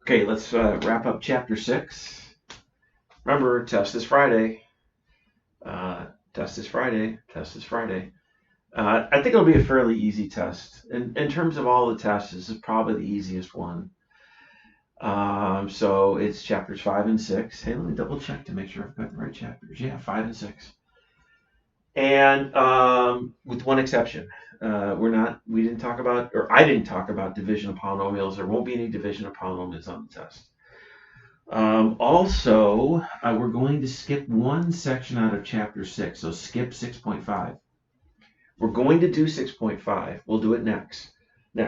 Okay, let's wrap up chapter 6. Remember, test is Friday. Test is Friday. Test is Friday. I think it'll be a fairly easy test. In terms of all the tests, this is probably the easiest one. So it's chapters 5 and 6. Hey, let me double check to make sure I've got the right chapters. Yeah, 5 and 6. And with one exception, we didn't talk about, or I didn't talk about division of polynomials. There won't be any division of polynomials on the test. We're going to skip one section out of chapter 6, so skip 6.5. We're going to do 6.5. We'll do it next.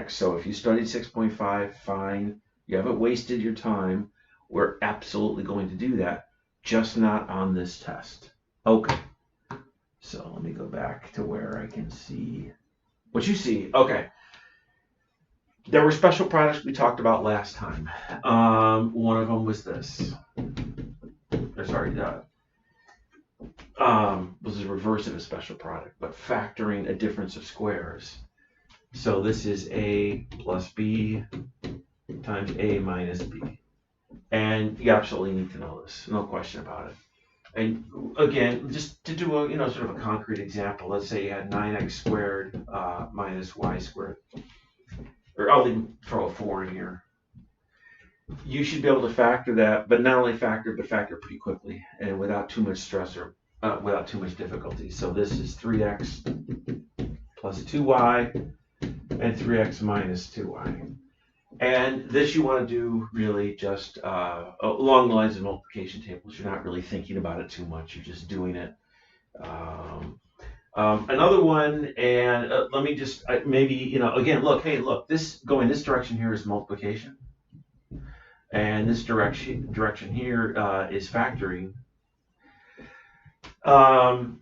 So if you studied 6.5, fine. You haven't wasted your time. We're absolutely going to do that, just not on this test. Okay. So let me go back to where I can see what you see. Okay. There were special products we talked about last time. One of them was this. Was the reverse of a special product, but factoring a difference of squares. So this is a plus b times a minus b. And you absolutely need to know this, no question about it. And again, just to do a sort of a concrete example, let's say you had 9x squared minus y squared, or I'll even throw a 4 in here. You should be able to factor that, but not only factor, but factor pretty quickly and without too much stress or without too much difficulty. So this is 3x plus 2y and 3x minus 2y. And this you want to do really just along the lines of multiplication tables. You're not really thinking about it too much. You're just doing it. Another one, and let me just maybe, again, look, hey, look, this going this direction here is multiplication. And this direction here is factoring.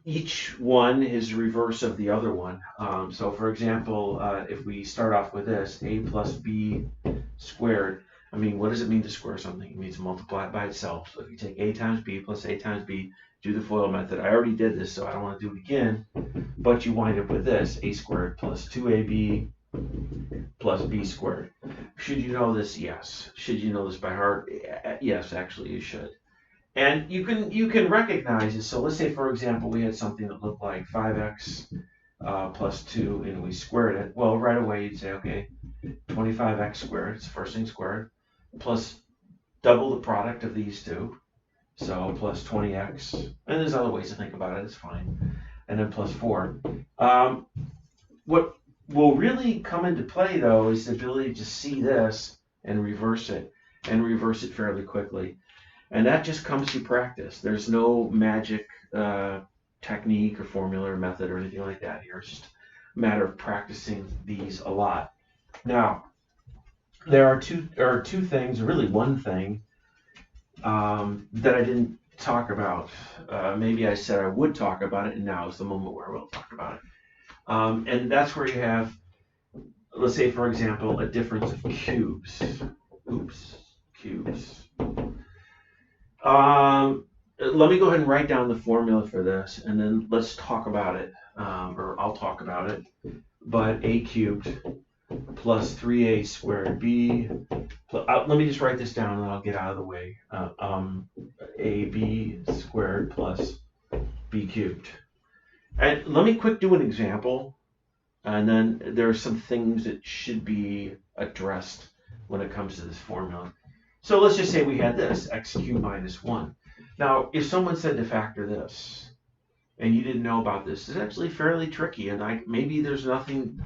Each one is reverse of the other one. So for example, if we start off with this, a plus b squared, I mean, what does it mean to square something? It means multiply it by itself. So if you take a times b plus a times b, do the FOIL method. I already did this, so I don't want to do it again, but you wind up with this, a squared plus 2ab plus b squared. Should you know this? Yes. Should you know this by heart? Yes, actually you should. And you can recognize it. So let's say, for example, we had something that looked like 5x plus 2, and we squared it. Well, right away you'd say, okay, 25x squared, it's the first thing squared, plus double the product of these two, so plus 20x. And there's other ways to think about it, it's fine. And then plus 4. What will really come into play, though, is the ability to see this and reverse it fairly quickly. And that just comes through practice. There's no magic technique or formula or method or anything like that here. It's just a matter of practicing these a lot. Now, there are two things, or really one thing, that I didn't talk about. Maybe I said I would talk about it, and now is the moment where I will talk about it. And that's where you have, let's say, for example, a difference of cubes. Cubes. Let me go ahead and write down the formula for this, and then let's talk about it, or I'll talk about it. But a cubed plus 3a squared b, let me just write this down and I'll get out of the way. Ab squared plus b cubed. And let me quick do an example, and then there are some things that should be addressed when it comes to this formula. So let's just say we had this, x cubed minus 1. Now, if someone said to factor this, and you didn't know about this, it's actually fairly tricky, and maybe there's nothing,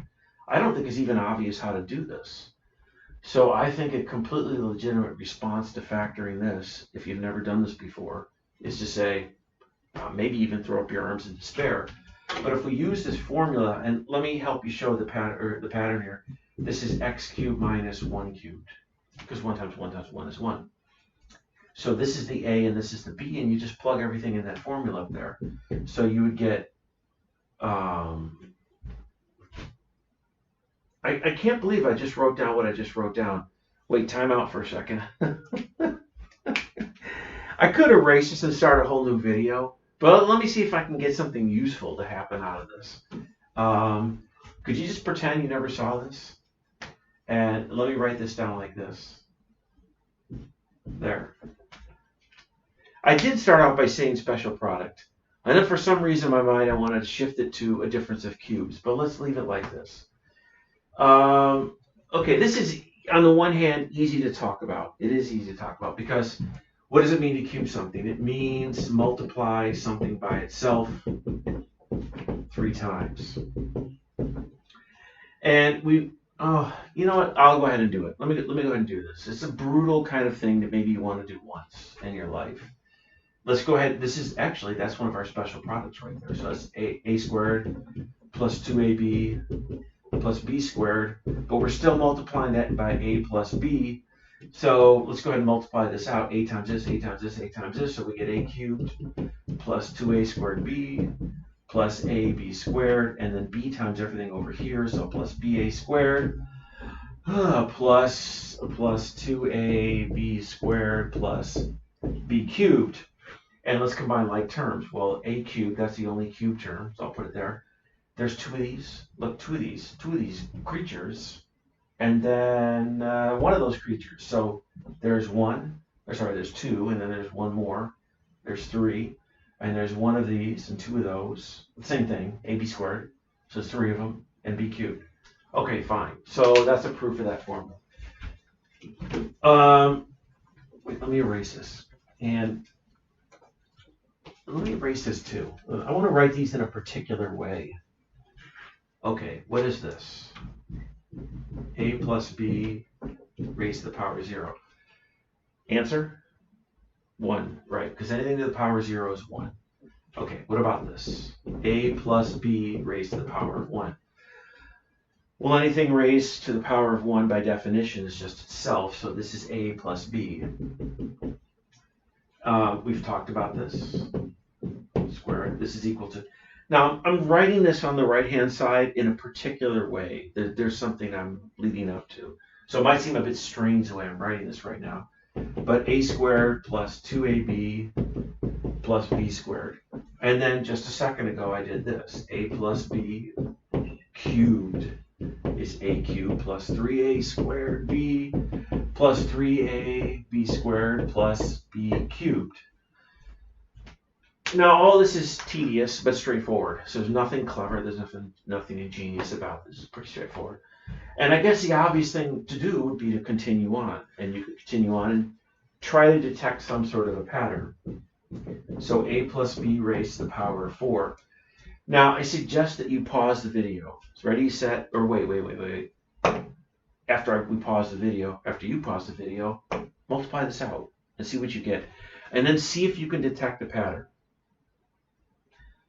I don't think it's even obvious how to do this. So I think a completely legitimate response to factoring this, if you've never done this before, is to say, maybe even throw up your arms in despair. But if we use this formula, and let me help you show the pattern here. This is x cubed minus 1 cubed, because 1 times 1 times 1 is 1. So this is the a and this is the b, and you just plug everything in that formula up there. So you would get, I can't believe I just wrote down what I just wrote down. Wait, time out for a second. I could erase this and start a whole new video, but let me see if I can get something useful to happen out of this. Could you just pretend you never saw this? And let me write this down like this. There. I did start out by saying special product. And then for some reason in my mind I wanted to shift it to a difference of cubes, but let's leave it like this. Okay, this is on the one hand easy to talk about. It is easy to talk about because what does it mean to cube something? It means multiply something by itself 3 times. And you know what? I'll go ahead and do it. Let me go ahead and do this. It's a brutal kind of thing that maybe you want to do once in your life. Let's go ahead. This is actually, that's one of our special products right there. So that's a squared plus 2ab plus b squared, but we're still multiplying that by a plus b. So let's go ahead and multiply this out. A times this, a times this, a times this. So we get a cubed plus 2a squared b plus ab squared, and then b times everything over here. So plus ba squared plus 2ab squared plus b cubed. And let's combine like terms. Well, a cubed, that's the only cube term, so I'll put it there. There's 2 of these. Look, 2 of these creatures, and then one of those creatures. So there's 2, and then there's one more. There's 3, and there's 1 of these and 2 of those. Same thing, ab squared. So there's 3 of them, and b cubed. Okay, fine. So that's a proof of that formula. Wait, let me erase this. And let me erase this too. I want to write these in a particular way. Okay, what is this? A plus b raised to the power of 0. Answer? 1, right, because anything to the power of 0 is 1. Okay, what about this? A plus b raised to the power of 1. Well, anything raised to the power of 1 by definition is just itself, so this is a plus b. We've talked about this. Square it. This is equal to... Now, I'm writing this on the right-hand side in a particular way. There's something I'm leading up to. So it might seem a bit strange the way I'm writing this right now. But a squared plus 2ab plus b squared. And then just a second ago, I did this. A plus b cubed is a cubed plus 3a squared b plus 3a b squared plus b cubed. Now, all this is tedious, but straightforward. So there's nothing clever. There's nothing ingenious about this. It's pretty straightforward. And I guess the obvious thing to do would be to continue on. And you could continue on and try to detect some sort of a pattern. So a plus b raised to the power of 4. Now, I suggest that you pause the video. So ready, set, or wait. After you pause the video, multiply this out and see what you get. And then see if you can detect the pattern.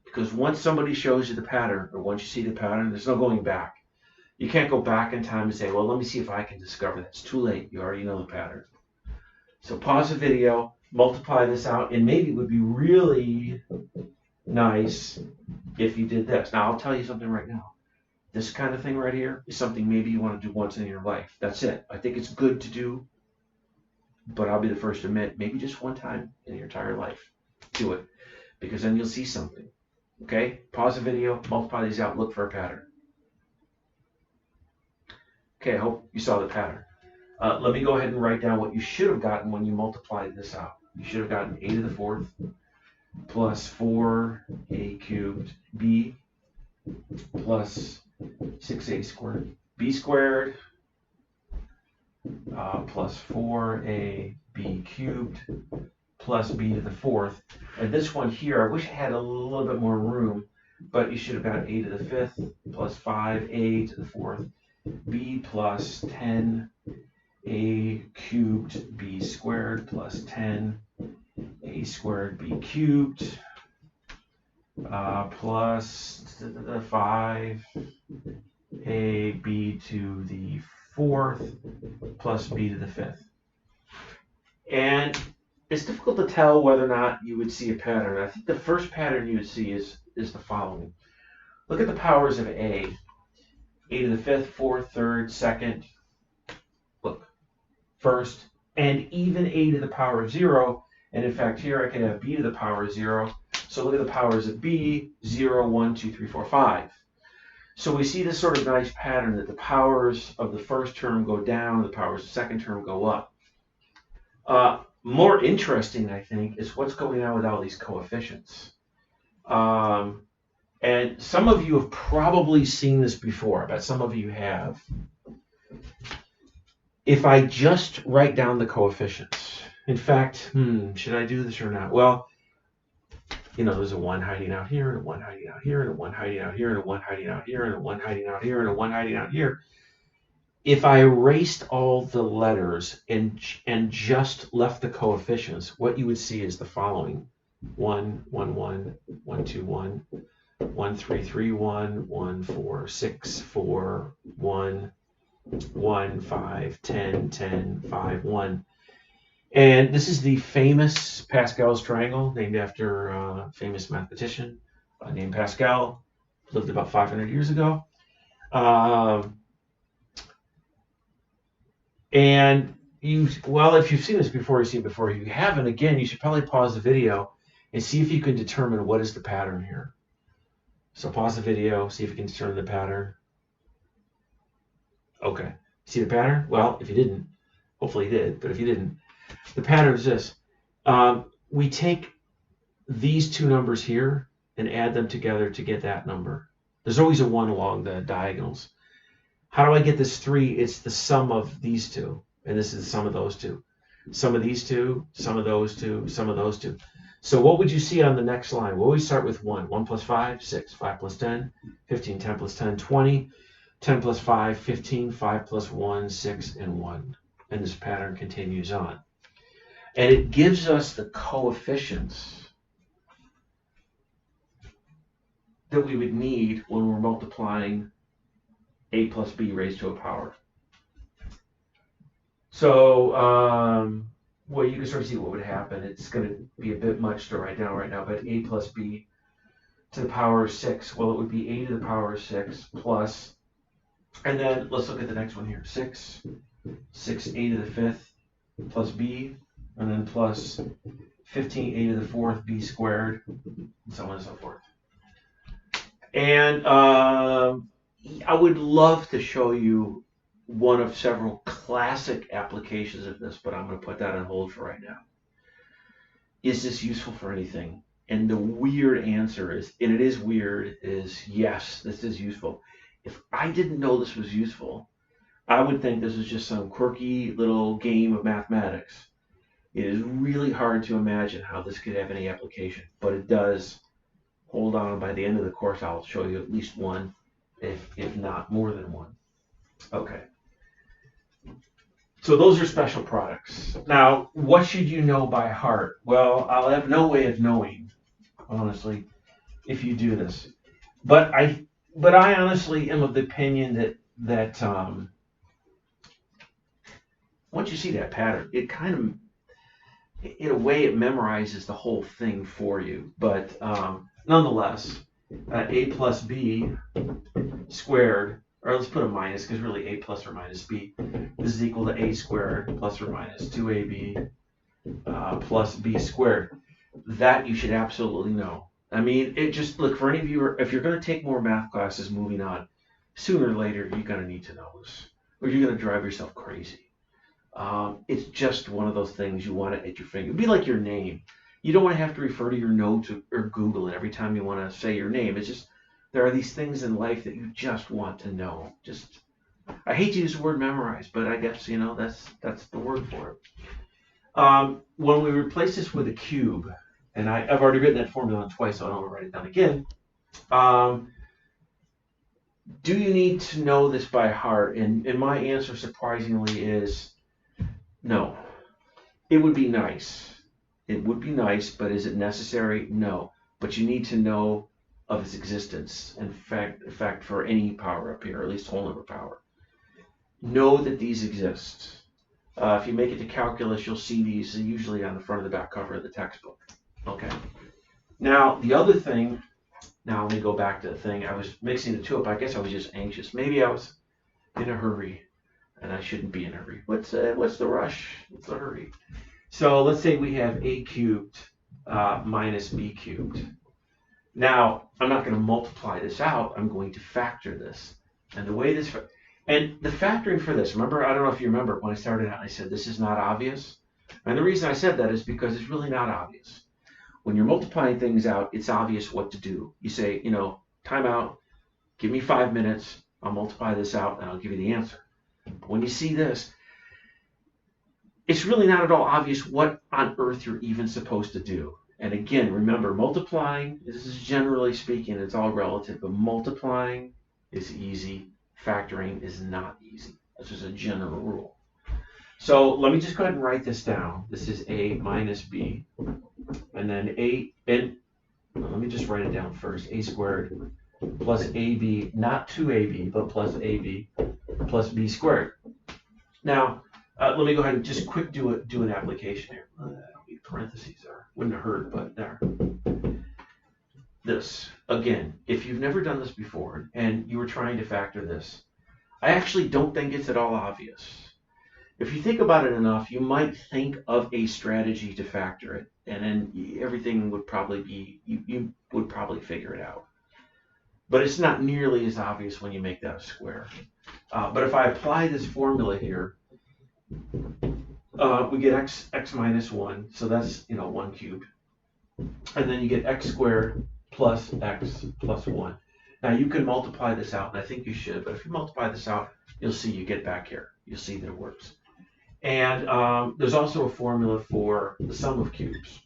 Because once somebody shows you the pattern, or once you see the pattern, there's no going back. You can't go back in time and say, well, let me see if I can discover that. It's too late. You already know the pattern. So pause the video, multiply this out, and maybe it would be really nice if you did this. Now, I'll tell you something right now. This kind of thing right here is something maybe you want to do once in your life. That's it. I think it's good to do, but I'll be the first to admit, maybe just one time in your entire life. Do it, because then you'll see something. Okay, pause the video, multiply these out, look for a pattern. Okay, I hope you saw the pattern. Let me go ahead and write down what you should have gotten when you multiplied this out. You should have gotten a to the 4th plus 4a cubed b plus 6a squared b squared plus 4ab cubed plus b to the 4th. And this one here, I wish I had a little bit more room, but you should have got a to the 5th plus 5a to the 4th b plus 10a cubed b squared plus 10a squared b cubed plus 5ab to the 4th plus b to the 5th. And it's difficult to tell whether or not you would see a pattern. I think the first pattern you would see is the following. Look at the powers of a to the 5th, 4th, 3rd, 2nd. Look, first, and even a to the power of 0. And in fact, here I can have b to the power of 0. So look at the powers of b, 0, 1, 2, 3, 4, 5. So we see this sort of nice pattern that the powers of the first term go down, the powers of the second term go up. More interesting, I think, is what's going on with all these coefficients. And some of you have probably seen this before. I bet some of you have. If I just write down the coefficients, in fact, should I do this or not? Well, there's a 1 hiding out here, and a 1 hiding out here, and a 1 hiding out here, and a 1 hiding out here, and a 1 hiding out here, and a 1 hiding out here. If I erased all the letters and just left the coefficients, what you would see is the following: 1, 1, 1, 1, 2, 1, 1, 3, 3, 1, 1, 4, 6, 4, 1, 1, 5, 10, 10, 5, 1. And this is the famous Pascal's triangle, named after a famous mathematician named Pascal, lived about 500 years ago. And if you've seen this before, you've seen it before. If you haven't, again, you should probably pause the video and see if you can determine what is the pattern here. So pause the video, see if you can determine the pattern. Okay, see the pattern? Well, if you didn't, hopefully you did, but if you didn't, the pattern is this. We take these two numbers here and add them together to get that number. There's always a 1 along the diagonals. How do I get this 3? It's the sum of these two, and this is the sum of those two. Sum of these two, sum of those two, sum of those two. So what would you see on the next line? Well, we start with 1. 1 plus 5, 6. 5 plus 10, 15. 10 plus 10, 20. 10 plus 5, 15. 5 plus 1, 6, and 1. And this pattern continues on. And it gives us the coefficients that we would need when we're multiplying a plus b raised to a power. So, well, you can sort of see what would happen. It's going to be a bit much to write down right now, but a plus b to the power of 6. Well, it would be a to the power of 6 plus, and then let's look at the next one here. 6, a to the 5th plus b, and then plus 15 a to the 4th b squared, and so on and so forth. And I would love to show you one of several classic applications of this, but I'm going to put that on hold for right now. Is this useful for anything? And the weird answer is, and it is weird, is yes, this is useful. If I didn't know this was useful, I would think this is just some quirky little game of mathematics. It is really hard to imagine how this could have any application, but it does. Hold on, by the end of the course, I'll show you at least one, if not more than one. Okay. So those are special products. Now, what should you know by heart? Well, I'll have no way of knowing, honestly, if you do this. But I honestly am of the opinion that once you see that pattern, it kind of, in a way, it memorizes the whole thing for you. But nonetheless, a plus b squared, or let's put a minus, because really a plus or minus b, this is equal to a squared plus or minus 2ab plus b squared. That you should absolutely know. I mean, it just, look, for any of you, if you're going to take more math classes moving on, sooner or later, you're going to need to know this, or you're going to drive yourself crazy. It's just one of those things you want it at your finger. It'd be like your name. You don't want to have to refer to your notes or Google it every time you want to say your name. It's just, there are these things in life that you just want to know. Just, I hate to use the word memorize, but I guess, that's the word for it. When we replace this with a cube, and I've already written that formula twice, so I don't want to write it down again. Do you need to know this by heart? And my answer, surprisingly, is no. It would be nice. It would be nice, but is it necessary? No. But you need to know of its existence. In fact, for any power up here, or at least whole number power. Know that these exist. If you make it to calculus, you'll see these usually on the front of the back cover of the textbook. Okay. Now, the other thing, now let me go back to the thing. I was mixing the two up. I guess I was just anxious. Maybe I was in a hurry, and I shouldn't be in a hurry. What's the rush? What's the hurry? So let's say we have a cubed minus b cubed. Now, I'm not going to multiply this out. I'm going to factor this. And the way this, and the factoring for this, remember, I don't know if you remember when I started out, I said this is not obvious. And the reason I said that is because it's really not obvious. When you're multiplying things out, it's obvious what to do. You say, time out, give me 5 minutes, I'll multiply this out, and I'll give you the answer. But when you see this, it's really not at all obvious what on earth you're even supposed to do. And again, remember, multiplying, this is generally speaking, it's all relative, but multiplying is easy, factoring is not easy. That's just a general rule. So let me just go ahead and write this down. This is a minus b, and then let me just write it down first. A squared plus ab, not 2ab, but plus ab plus b squared. Now, let me go ahead and just quick do an application here. I don't need parentheses there. Wouldn't have hurt, but there. This, again, if you've never done this before and you were trying to factor this, I actually don't think it's at all obvious. If you think about it enough, you might think of a strategy to factor it, and then everything would probably be, you would probably figure it out. But it's not nearly as obvious when you make that a square. But if I apply this formula here, we get x minus 1, so that's 1 cubed. And then you get x squared plus x plus 1. Now you can multiply this out, and I think you should, but if you multiply this out, you'll see you get back here. You'll see that it works. And there's also a formula for the sum of cubes.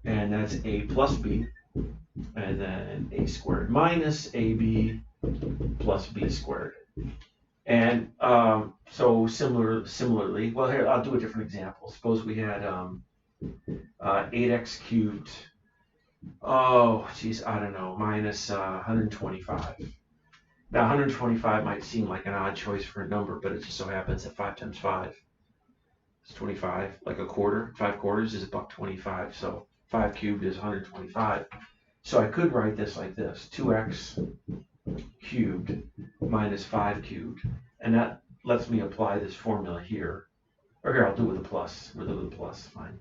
And that's a plus b, and then a squared minus ab plus b squared. And so similarly, well, here, I'll do a different example. Suppose we had 8x cubed, I don't know, minus 125. Now, 125 might seem like an odd choice for a number, but it just so happens that 5 times 5 is 25, like a quarter. 5 quarters is $1.25, so 5 cubed is 125. So I could write this like this, 2x cubed minus 5 cubed, and that lets me apply this formula here. Or here, I'll do it with a plus. We'll do it with a plus, fine.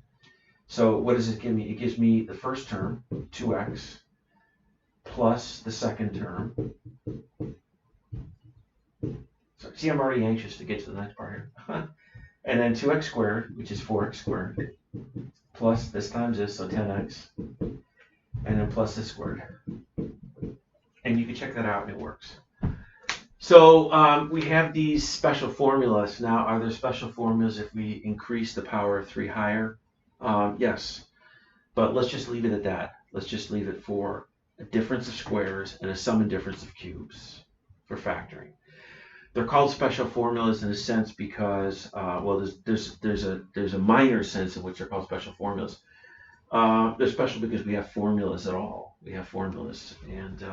So what does it give me? It gives me the first term, 2x, plus the second term. So see, I'm already anxious to get to the next part here. And then 2x squared, which is 4x squared, plus this times this, so 10x, and then plus this squared. And you can check that out, and it works. So we have these special formulas. Now, are there special formulas if we increase the power of 3 higher? Yes, but let's just leave it at that. Let's just leave it for a difference of squares and a sum and difference of cubes for factoring. They're called special formulas in a sense because, well, there's a minor sense in which they're called special formulas. They're special because we have formulas at all. We have formulas, and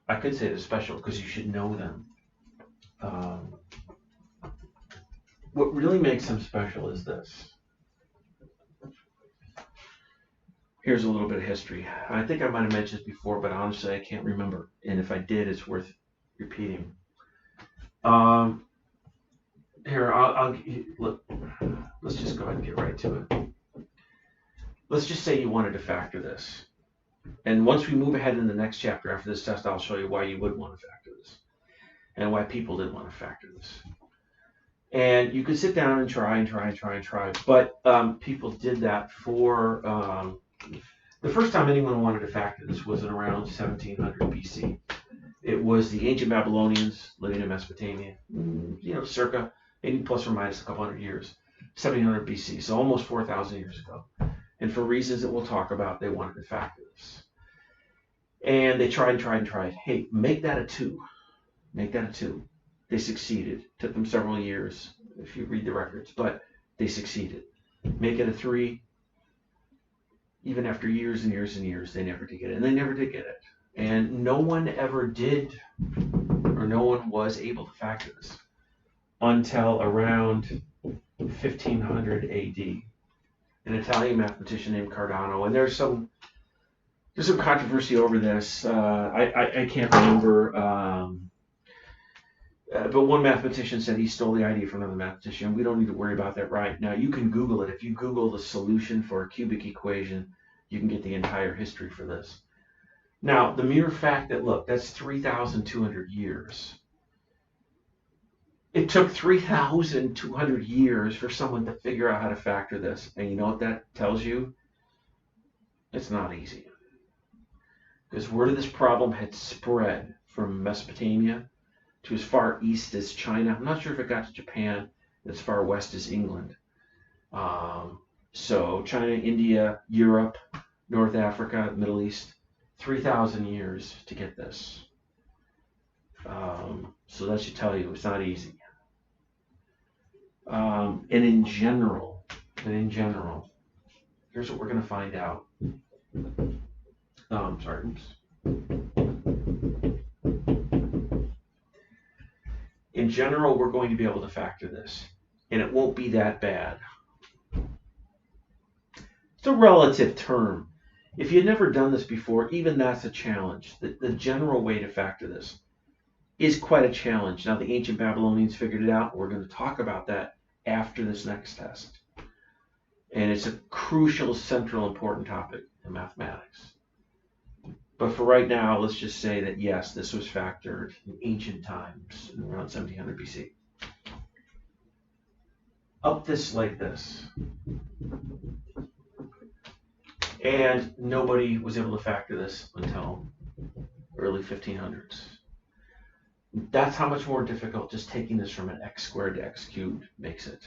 I could say they're special because you should know them. What really makes them special is this. Here's a little bit of history. I think I might have mentioned this before, but honestly, I can't remember. And if I did, it's worth repeating. Here, look. Let's just go ahead and get right to it. Let's just say you wanted to factor this. And once we move ahead in the next chapter after this test, I'll show you why you would want to factor this and why people didn't want to factor this. And you could sit down and try, but people did that for the first time anyone wanted to factor this was in around 1700 BC. It was the ancient Babylonians living in Mesopotamia, circa maybe plus or minus a couple hundred years, 1700 BC, so almost 4,000 years ago. And for reasons that we'll talk about, they wanted to factor this. And they tried. Hey, make that a 2. Make that a 2. They succeeded. Took them several years, if you read the records, but they succeeded. Make it a 3. Even after years and years and years, they never did get it. And they never did get it. And no one ever did, or no one was able to factor this until around 1500 AD. An Italian mathematician named Cardano, and there's some controversy over this. I can't remember, but one mathematician said he stole the idea from another mathematician. We don't need to worry about that right now. You can Google it. If you Google the solution for a cubic equation, you can get the entire history for this. Now, the mere fact that, look, that's 3,200 years. It took 3,200 years for someone to figure out how to factor this. And you know what that tells you? It's not easy. Because word of this problem had spread from Mesopotamia to as far east as China. I'm not sure if it got to Japan, as far west as England. So China, India, Europe, North Africa, Middle East, 3,000 years to get this. So that should tell you it's not easy. And in general, here's what we're going to find out. Sorry, oops. In general, we're going to be able to factor this, and it won't be that bad. It's a relative term. If you've never done this before, even that's a challenge. The general way to factor this is quite a challenge. Now, the ancient Babylonians figured it out. We're going to talk about that after this next test. And it's a crucial, central, important topic in mathematics. But for right now, let's just say that, yes, this was factored in ancient times, around 1700 BC. Up this like this. And nobody was able to factor this until early 1500s. That's how much more difficult just taking this from an x squared to x cubed makes it.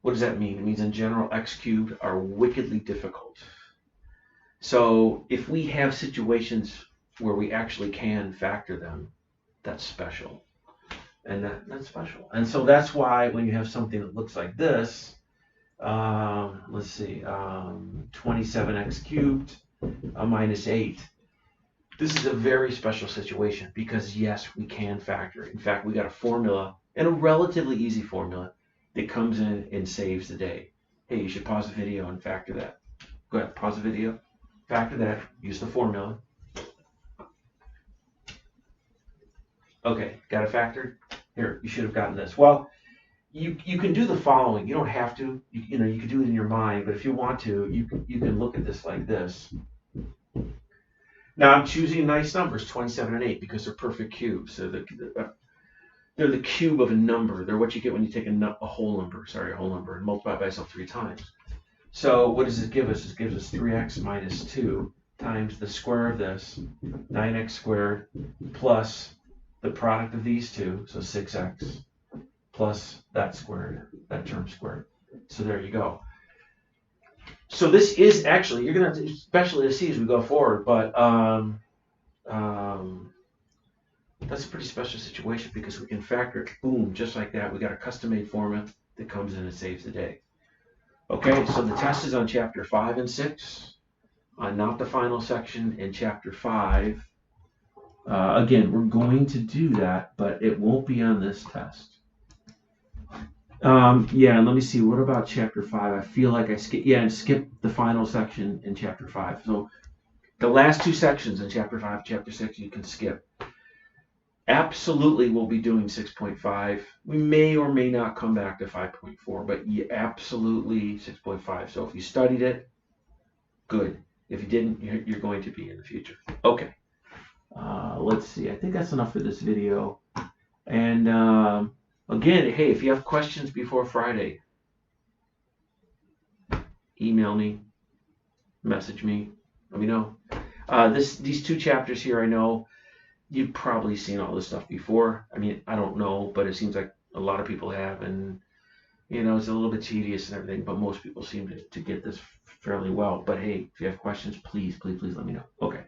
What does that mean? It means in general, x cubed are wickedly difficult. So if we have situations where we actually can factor them, that's special. And that's special. And so that's why when you have something that looks like this, let's see, 27x cubed minus 8. This is a very special situation because, yes, we can factor it. In fact, we got a formula, and a relatively easy formula, that comes in and saves the day. Hey, you should pause the video and factor that. Go ahead, pause the video, factor that, use the formula. Okay, got it factored? Here, you should have gotten this. Well, you can do the following. You don't have to. You know, you can do it in your mind, but if you want to, you can look at this like this. Now I'm choosing nice numbers, 27 and 8, because they're perfect cubes. So they're the cube of a number. They're what you get when you take a whole number, and multiply it by itself 3 times. So what does it give us? It gives us 3x minus 2 times the square of this, 9x squared, plus the product of these two, so 6x, plus that squared, that term squared. So there you go. So this is actually, you're going to have to, especially to see as we go forward, but that's a pretty special situation because we can factor it, boom, just like that. We got a custom-made formula that comes in and saves the day. Okay, so the test is on chapter 5 and 6, not the final section in chapter 5. Again, we're going to do that, but it won't be on this test. Yeah, and let me see. What about chapter 5? I feel like I skipped the final section in chapter 5. So the last 2 sections in chapter 5, chapter 6, you can skip. Absolutely, we'll be doing 6.5. We may or may not come back to 5.4, but absolutely 6.5. So if you studied it, good. If you didn't, you're going to be in the future. Okay. Let's see. I think that's enough for this video. And again, hey, if you have questions before Friday, email me, message me, let me know. These 2 chapters here, I know you've probably seen all this stuff before. I mean, I don't know, but it seems like a lot of people have, and you know, it's a little bit tedious and everything, but most people seem to get this fairly well. But hey, if you have questions, please let me know. Okay.